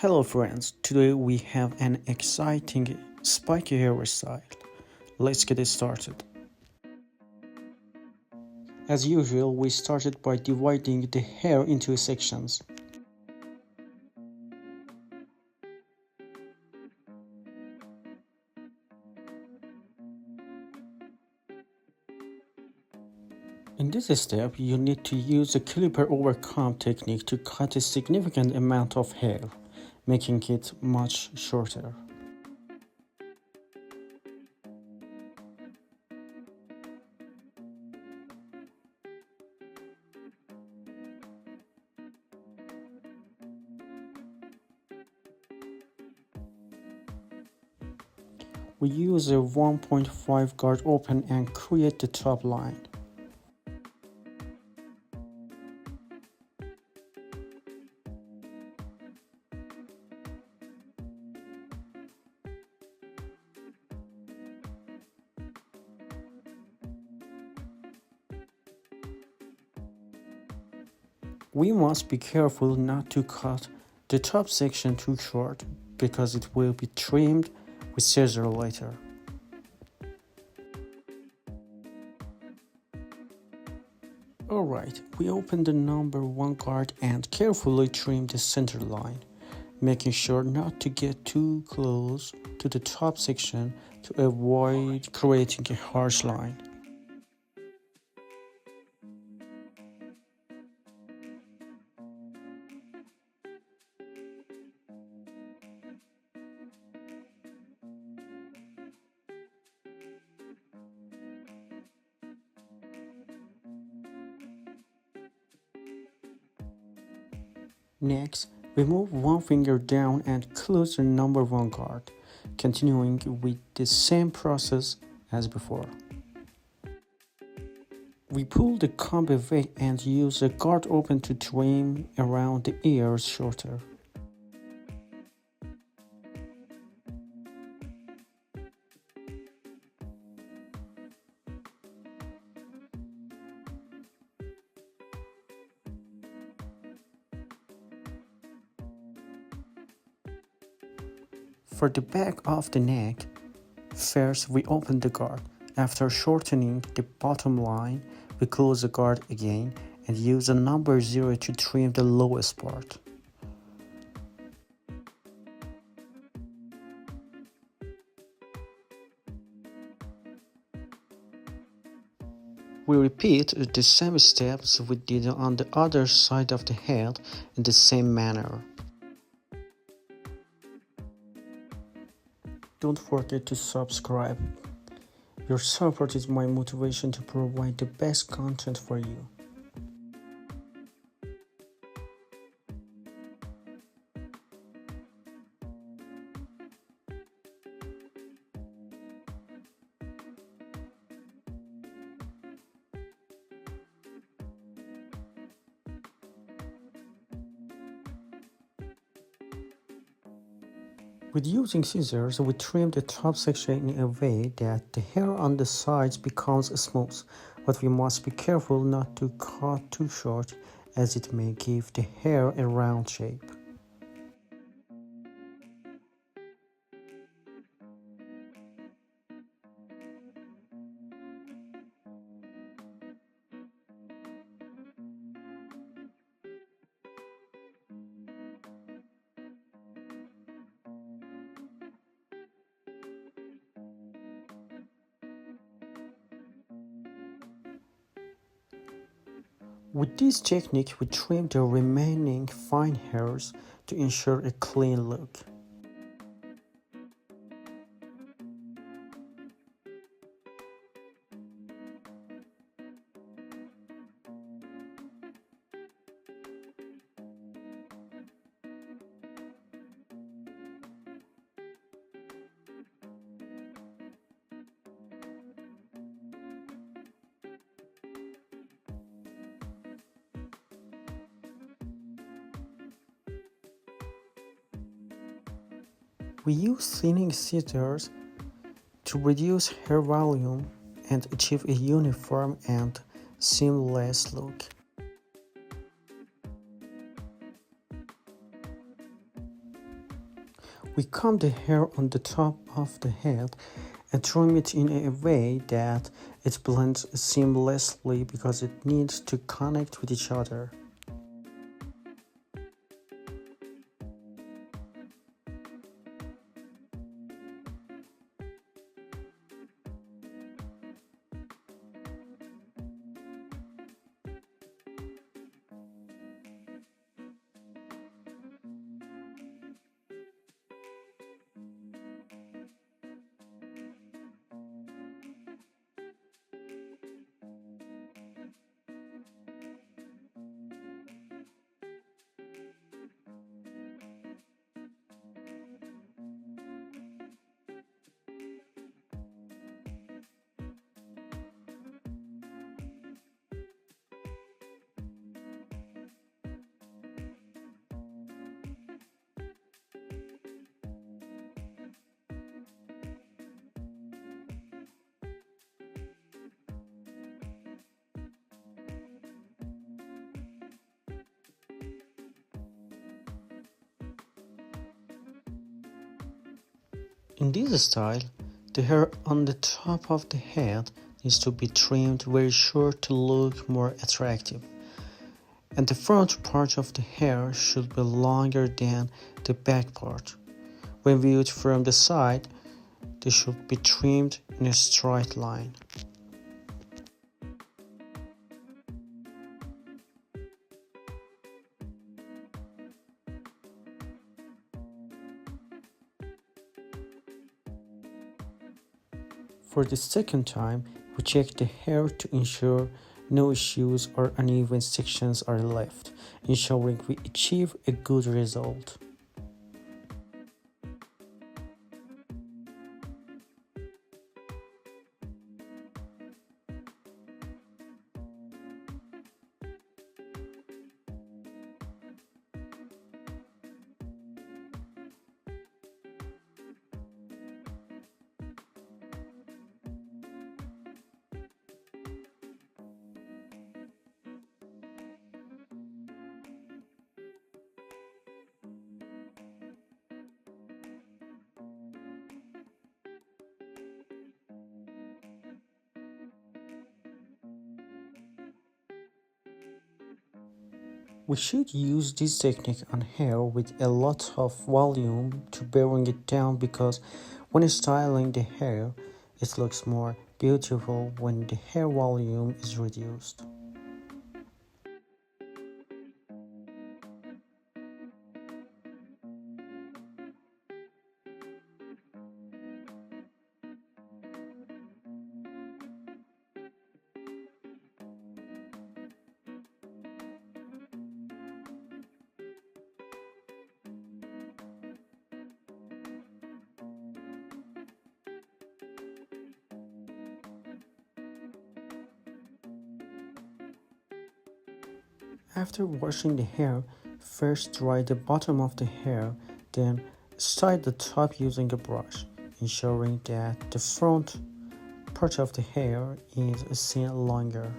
Hello friends, today we have an exciting spiky hairstyle. Let's get it started. As usual, we started by dividing the hair into sections. In this step, you need to use the clipper over comb technique to cut a significant amount of hair, making it much shorter. We use a 1.5 guard open and create the top line. We must be careful not to cut the top section too short because it will be trimmed with scissor later. Alright, we open the number 1 guard and carefully trim the center line, making sure not to get too close to the top section to avoid creating a harsh line. Next, we move one finger down and close the number 1 guard, continuing with the same process as before. We pull the comb away and use the guard open to trim around the ears shorter. For the back of the neck, first we open the guard. After shortening the bottom line, we close the guard again and use the number 0 to trim the lowest part. We repeat the same steps we did on the other side of the head in the same manner. Don't forget to subscribe. Your support is my motivation to provide the best content for you. With using scissors, we trim the top section in a way that the hair on the sides becomes smooth, but we must be careful not to cut too short as it may give the hair a round shape. With this technique, we trim the remaining fine hairs to ensure a clean look. We use thinning scissors to reduce hair volume and achieve a uniform and seamless look. We comb the hair on the top of the head and trim it in a way that it blends seamlessly because it needs to connect with each other. In this style, the hair on the top of the head needs to be trimmed very short to look more attractive, and the front part of the hair should be longer than the back part. When viewed from the side, they should be trimmed in a straight line. For the second time, we check the hair to ensure no issues or uneven sections are left, ensuring we achieve a good result. We should use this technique on hair with a lot of volume to bring it down, because when styling the hair, it looks more beautiful when the hair volume is reduced. After washing the hair, first dry the bottom of the hair, then style the top using a brush, ensuring that the front part of the hair is seen longer.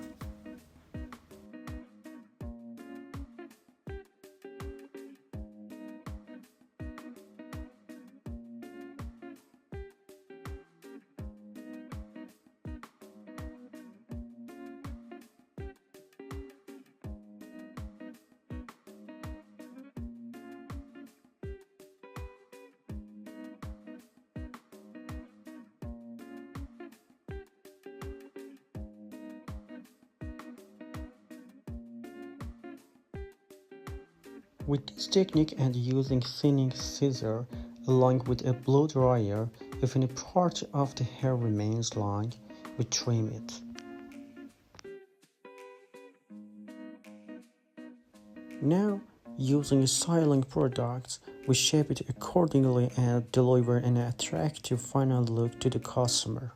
With this technique and using thinning scissor along with a blow dryer, if any part of the hair remains long, we trim it. Now, using styling products, we shape it accordingly and deliver an attractive final look to the customer.